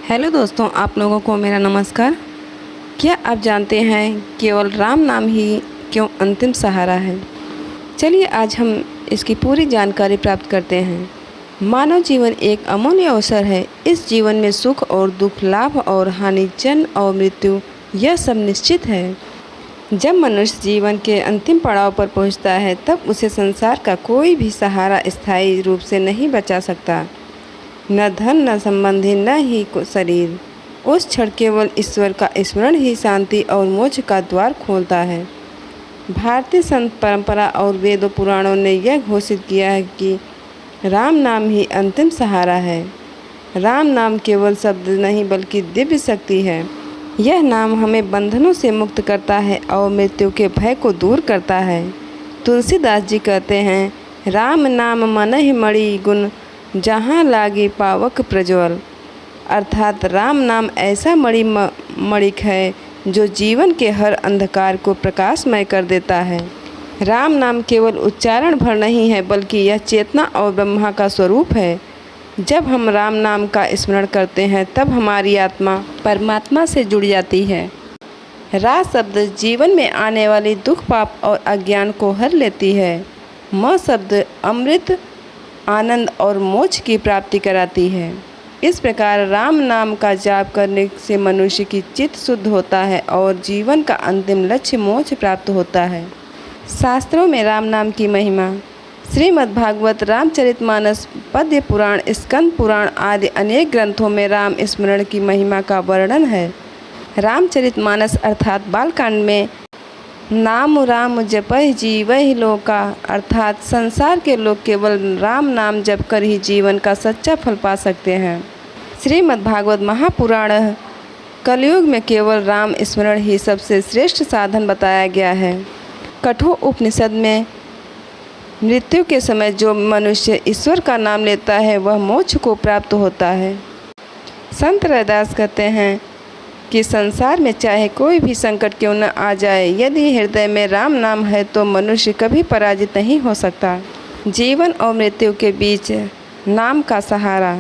Hello दोस्तों, आप लोगों को मेरा नमस्कार। क्या आप जानते हैं केवल राम नाम ही क्यों अंतिम सहारा है? चलिए आज हम इसकी पूरी जानकारी प्राप्त करते हैं। मानव जीवन एक अमूल्य अवसर है। इस जीवन में सुख और दुख, लाभ और हानि, जन्म और मृत्यु, यह सब निश्चित है। जब मनुष्य जीवन के अंतिम पड़ाव पर पहुंचता है, तब उसे संसार का कोई भी सहारा स्थायी रूप से नहीं बचा सकता। न धन, न संबंधी, न ही शरीर। उस क्षण केवल ईश्वर का स्मरण ही शांति और मोक्ष का द्वार खोलता है। भारतीय संत परंपरा और वेदों पुराणों ने यह घोषित किया है कि राम नाम ही अंतिम सहारा है। राम नाम केवल शब्द नहीं बल्कि दिव्य शक्ति है। यह नाम हमें बंधनों से मुक्त करता है और मृत्यु के भय को दूर करता है। तुलसीदास जी कहते हैं, राम नाम मनहि मणि गुण, जहाँ लागी पावक प्रज्वल। अर्थात राम नाम ऐसा मणिक है जो जीवन के हर अंधकार को प्रकाशमय कर देता है। राम नाम केवल उच्चारण भर नहीं है, बल्कि यह चेतना और ब्रह्मा का स्वरूप है। जब हम राम नाम का स्मरण करते हैं, तब हमारी आत्मा परमात्मा से जुड़ जाती है। रा शब्द जीवन में आने वाली दुख, पाप और अज्ञान को हर लेती है। म शब्द अमृत, आनंद और मोक्ष की प्राप्ति कराती है। इस प्रकार राम नाम का जाप करने से मनुष्य की चित्त शुद्ध होता है और जीवन का अंतिम लक्ष्य मोक्ष प्राप्त होता है। शास्त्रों में राम नाम की महिमा। श्रीमद् भागवत, रामचरितमानस, पद्य पुराण, स्कंद पुराण आदि अनेक ग्रंथों में राम स्मरण की महिमा का वर्णन है। रामचरितमानस अर्थात बालकांड में नाम राम जपहि जीवहि लोका, अर्थात संसार के लोग केवल राम नाम जप कर ही जीवन का सच्चा फल पा सकते हैं। श्रीमद् भागवत महापुराण कलयुग में केवल राम स्मरण ही सबसे श्रेष्ठ साधन बताया गया है। कठोर उपनिषद में मृत्यु के समय जो मनुष्य ईश्वर का नाम लेता है, वह मोक्ष को प्राप्त होता है। संत रैदास कहते हैं कि संसार में चाहे कोई भी संकट क्यों न आ जाए, यदि हृदय में राम नाम है तो मनुष्य कभी पराजित नहीं हो सकता। जीवन और मृत्यु के बीच नाम का सहारा।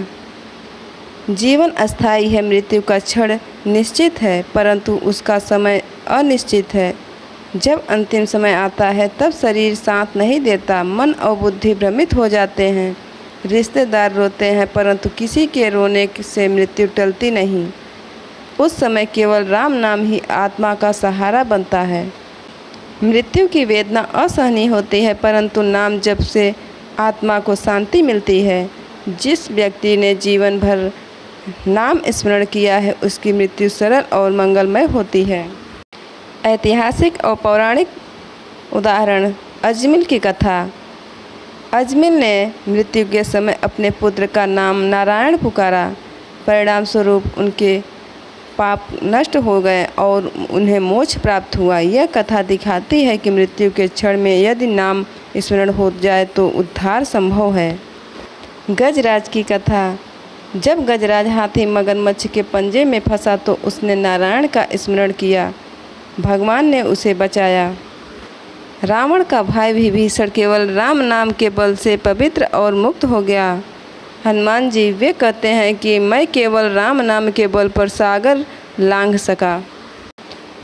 जीवन अस्थायी है, मृत्यु का क्षण निश्चित है, परंतु उसका समय अनिश्चित है। जब अंतिम समय आता है, तब शरीर साथ नहीं देता, मन और बुद्धि भ्रमित हो जाते हैं, रिश्तेदार रोते हैं, परंतु किसी के रोने से मृत्यु टलती नहीं। उस समय केवल राम नाम ही आत्मा का सहारा बनता है। मृत्यु की वेदना असहनीय होती है, परंतु नाम जप से आत्मा को शांति मिलती है। जिस व्यक्ति ने जीवन भर नाम स्मरण किया है, उसकी मृत्यु सरल और मंगलमय होती है। ऐतिहासिक और पौराणिक उदाहरण। अजमिल की कथा। अजमिल ने मृत्यु के समय अपने पुत्र का नाम नारायण पुकारा। परिणाम स्वरूप उनके पाप नष्ट हो गए और उन्हें मोक्ष प्राप्त हुआ। यह कथा दिखाती है कि मृत्यु के क्षण में यदि नाम स्मरण हो जाए तो उद्धार संभव है। गजराज की कथा। जब गजराज हाथी मगरमच्छ के पंजे में फंसा तो उसने नारायण का स्मरण किया, भगवान ने उसे बचाया। रावण का भाई विभीषण केवल राम नाम के बल से पवित्र और मुक्त हो गया। हनुमान जी वे कहते हैं कि मैं केवल राम नाम के बल पर सागर लांघ सका।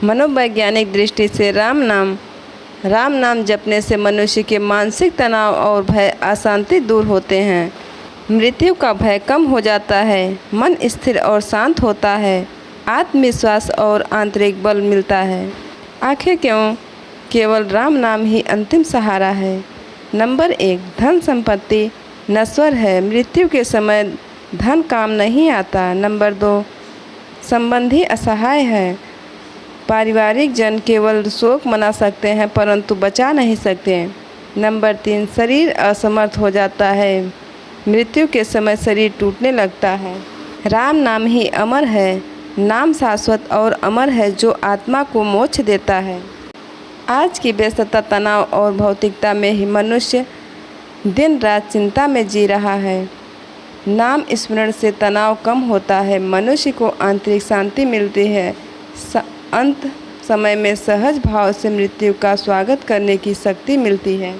मनोवैज्ञानिक दृष्टि से राम नाम जपने से मनुष्य के मानसिक तनाव और भय, अशांति दूर होते हैं। मृत्यु का भय कम हो जाता है, मन स्थिर और शांत होता है, आत्मविश्वास और आंतरिक बल मिलता है। आखिर क्यों केवल राम नाम ही अंतिम सहारा है? नंबर 1, धन संपत्ति नश्वर है, मृत्यु के समय धन काम नहीं आता। नंबर 2, संबंधी असहाय है, पारिवारिक जन केवल शोक मना सकते हैं परंतु बचा नहीं सकते। नंबर 3, शरीर असमर्थ हो जाता है, मृत्यु के समय शरीर टूटने लगता है। राम नाम ही अमर है, नाम शाश्वत और अमर है जो आत्मा को मोक्ष देता है। आज की व्यस्तता, तनाव और भौतिकता में ही मनुष्य दिन रात चिंता में जी रहा है। नाम स्मरण से तनाव कम होता है, मनुष्य को आंतरिक शांति मिलती है। अंत समय में सहज भाव से मृत्यु का स्वागत करने की शक्ति मिलती है।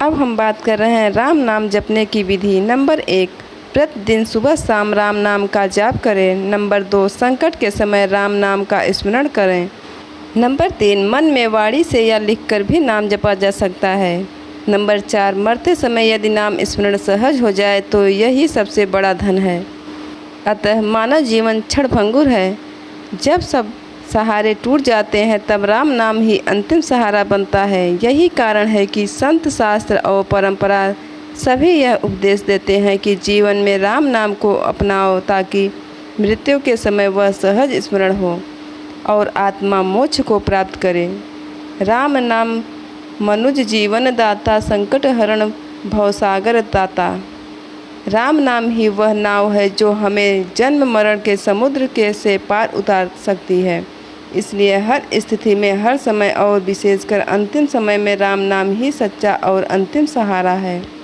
अब हम बात कर रहे हैं राम नाम जपने की विधि। नंबर 1, प्रतिदिन सुबह शाम राम नाम का जाप करें। नंबर 2, संकट के समय राम नाम का स्मरण करें। नंबर 3, मन में वाणी से या लिखकर भी नाम जपा जा सकता है। नंबर 4, मरते समय यदि नाम स्मरण सहज हो जाए तो यही सबसे बड़ा धन है। अतः मानव जीवन क्षणभंगुर है। जब सब सहारे टूट जाते हैं तब राम नाम ही अंतिम सहारा बनता है। यही कारण है कि संत, शास्त्र और परंपरा सभी यह उपदेश देते हैं कि जीवन में राम नाम को अपनाओ ताकि मृत्यु के समय वह सहज स्मरण हो और आत्मा मोक्ष को प्राप्त करे। राम नाम मनुज जीवन दाता, संकट हरण भवसागर दाता। राम नाम ही वह नाव है जो हमें जन्म मरण के समुद्र के से पार उतार सकती है। इसलिए हर स्थिति में, हर समय और विशेषकर अंतिम समय में राम नाम ही सच्चा और अंतिम सहारा है।